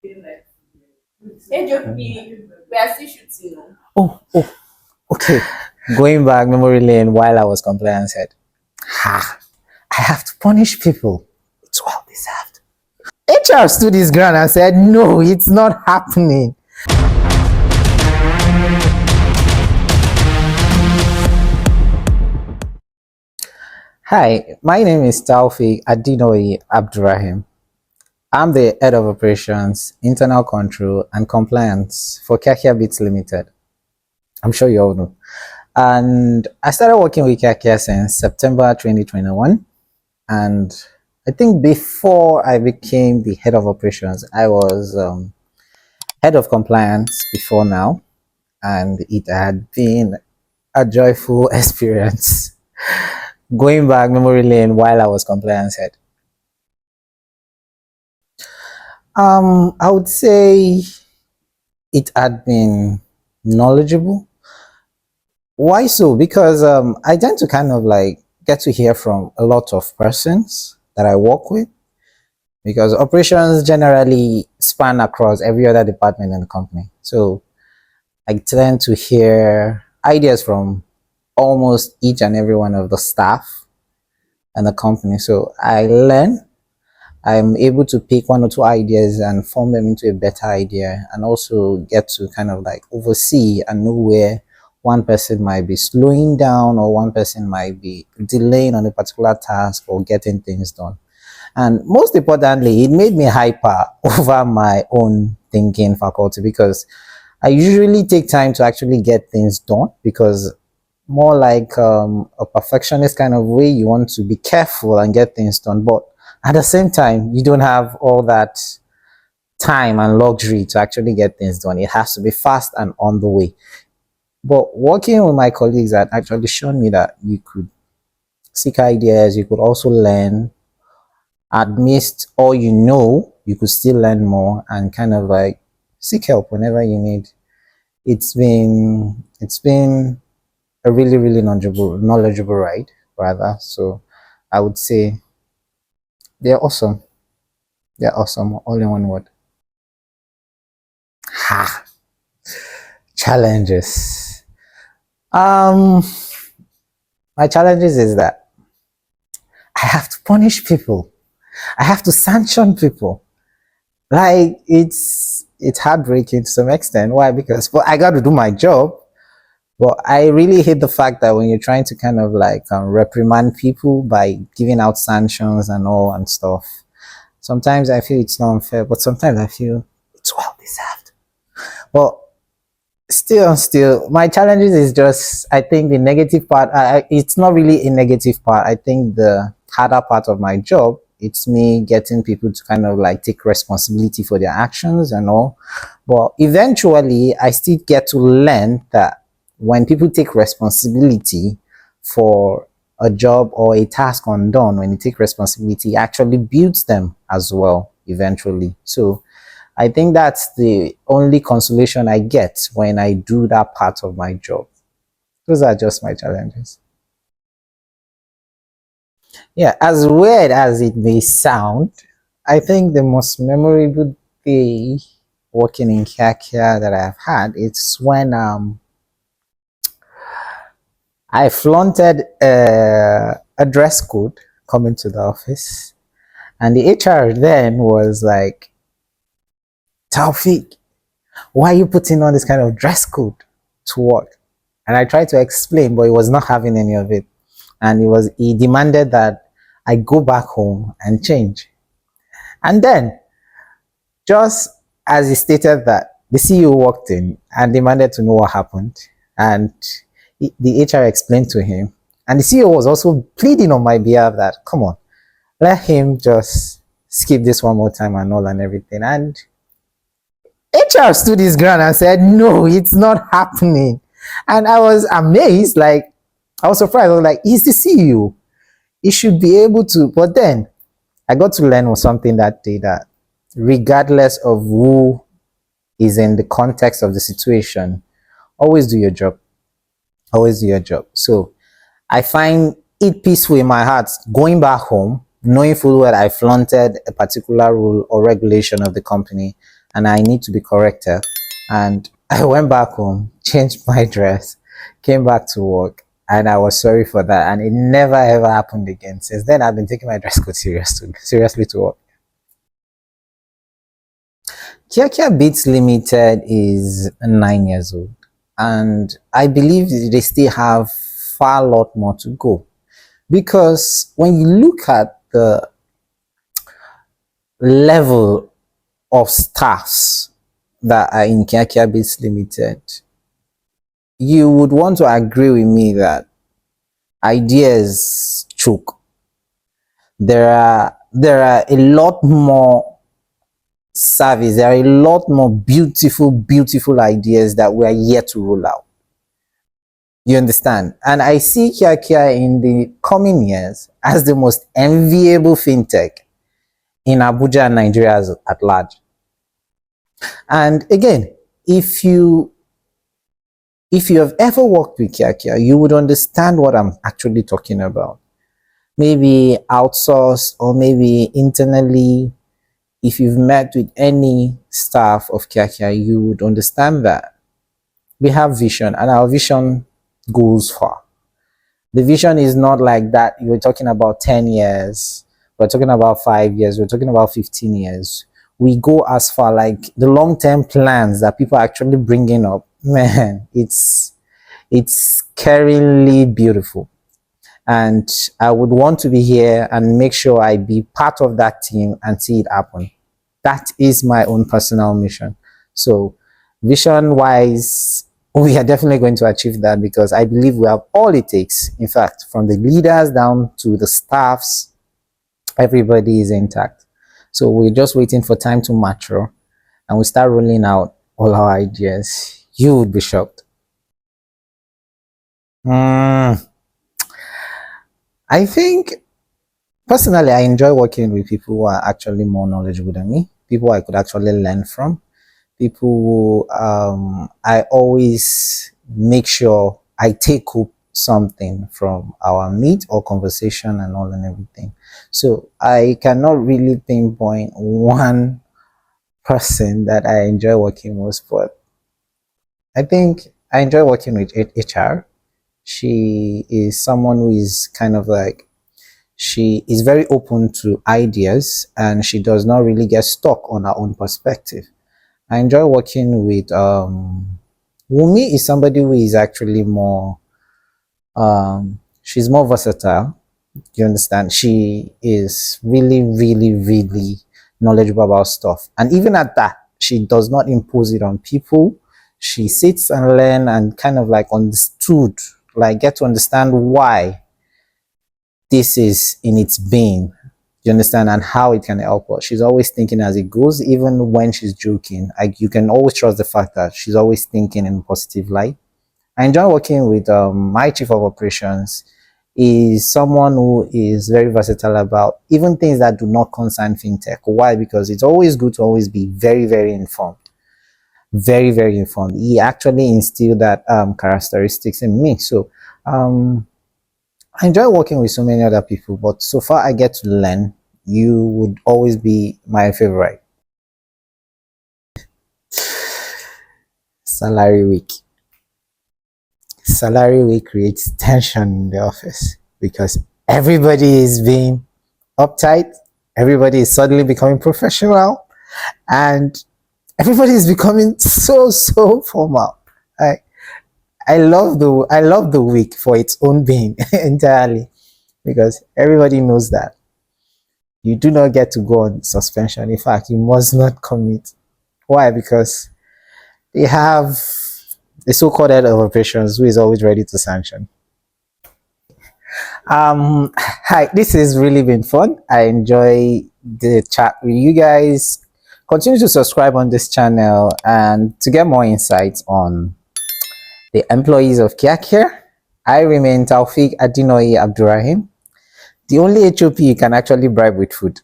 H.O.P. We are still shooting. Oh, okay. Going back memory lane while I was compliance head. Ha! I have to punish people. It's well deserved. HR stood his ground and said, no, it's not happening. Hi, my name is Taufik Adinoyi Abdurrahim. I'm the head of operations, internal control, and compliance for Kakia Bits Limited. I'm sure you all know. And I started working with Kakia since September 2021. And I think before I became the head of operations, I was head of compliance before now. And it had been a joyful experience going back memory lane while I was compliance head. I would say it had been knowledgeable. Why so? Because I tend to kind of like get to hear from a lot of persons that I work with, because operations generally span across every other department in the company. So I tend to hear ideas from almost each and every one of the staff and the company. So I learn. I'm able to pick one or two ideas and form them into a better idea, and also get to kind of like oversee and know where one person might be slowing down or one person might be delaying on a particular task or getting things done. And most importantly, it made me hyper over my own thinking faculty, because I usually take time to actually get things done, because more like a perfectionist kind of way, you want to be careful and get things done, but at the same time you don't have all that time and luxury to actually get things done. It has to be fast and on the way. But working with my colleagues had actually shown me that you could seek ideas, you could also learn. Amidst all you know, you could still learn more and kind of like seek help whenever you need. It's been a really, really knowledgeable ride, rather. So I would say they're awesome. They're awesome, all in one word. Ha! Challenges. Um, my challenges is that I have to punish people. I have to sanction people. Like it's heartbreaking to some extent. Why? Because well, I got to do my job. But I really hate the fact that when you're trying to kind of like reprimand people by giving out sanctions and all and stuff, sometimes I feel it's not unfair, but sometimes I feel it's well deserved. Well, still, my challenges is just, I think the negative part, it's not really a negative part. I think the harder part of my job, it's me getting people to kind of like take responsibility for their actions and all. But eventually, I still get to learn that when people take responsibility for a job or a task undone, when you take responsibility, it actually builds them as well eventually. So I think that's the only consolation I get when I do that part of my job. Those are just my challenges. Yeah, as weird as it may sound, I think the most memorable day working in Kakia that I've had, it's when I flaunted a dress code coming to the office, and the HR then was like, Taufik, why are you putting on this kind of dress code to work? And I tried to explain, but he was not having any of it. And he demanded that I go back home and change. And then, just as he stated that, the CEO walked in and demanded to know what happened. And the HR explained to him. And the CEO was also pleading on my behalf that, come on, let him just skip this one more time and all and everything. And HR stood his ground and said, no, it's not happening. And I was amazed, like, I was surprised. I was like, he's the CEO. He should be able to. But then I got to learn something that day, that regardless of who is in the context of the situation, always do your job. Always do your job. So I find it peaceful in my heart going back home, knowing full well I flaunted a particular rule or regulation of the company, and I need to be corrected. And I went back home, changed my dress, came back to work, and I was sorry for that. And it never ever happened again. Since then, I've been taking my dress code seriously to work. Kia Beats Limited is 9 years old, and I believe they still have far lot more to go, because when you look at the level of staffs that are in Kia Beats Limited, you would want to agree with me that ideas choke. There are a lot more service. There are a lot more beautiful ideas that we are yet to roll out. You understand? And I see Kia in the coming years as the most enviable fintech in Abuja and Nigeria at large. And again, if you have ever worked with Kia, you would understand what I'm actually talking about. Maybe outsourced or maybe internally. If you've met with any staff of Kia, you would understand that we have vision, and our vision goes far. The vision is not like that you're talking about 10 years, we're talking about 5 years, we're talking about 15 years. We go as far, like the long-term plans that people are actually bringing up. Man, it's scarily beautiful. And I would want to be here and make sure I be part of that team and see it happen. That is my own personal mission. So vision wise, we are definitely going to achieve that, because I believe we have all it takes. In fact, from the leaders down to the staffs, everybody is intact. So we're just waiting for time to mature and we start rolling out all our ideas. You would be shocked. I think personally, I enjoy working with people who are actually more knowledgeable than me, people I could actually learn from, people who I always make sure I take up something from our meet or conversation and all and everything. So I cannot really pinpoint one person that I enjoy working with, but I think I enjoy working with HR. She is someone who is kind of like, she is very open to ideas and she does not really get stuck on her own perspective. I enjoy working with Wumi is somebody who is actually more she's more versatile. You understand? She is really knowledgeable about stuff. And even at that, she does not impose it on people. She sits and learn and kind of like understood, like get to understand why this is in its being. You understand? And how it can help us. She's always thinking as it goes, even when she's joking. Like, you can always trust the fact that she's always thinking in a positive light. I enjoy working with my chief of operations. Is someone who is very versatile about even things that do not concern fintech. Why? Because it's always good to always be very informed. Very informed. He actually instilled that characteristics in me. So I enjoy working with so many other people, but so far I get to learn. You would always be my favorite. Salary week. Salary week creates tension in the office because everybody is being uptight, everybody is suddenly becoming professional, and everybody is becoming so formal. I I love the week for its own being entirely, because everybody knows that you do not get to go on suspension. In fact, you must not commit. Why? Because they have the so-called head of operations who is always ready to sanction. Hi, this has really been fun. I enjoy the chat with you guys. Continue to subscribe on this channel and to get more insights on the employees of Kia. I remain Taufik Adinoyi Abdurrahim, the only HOP you can actually bribe with food.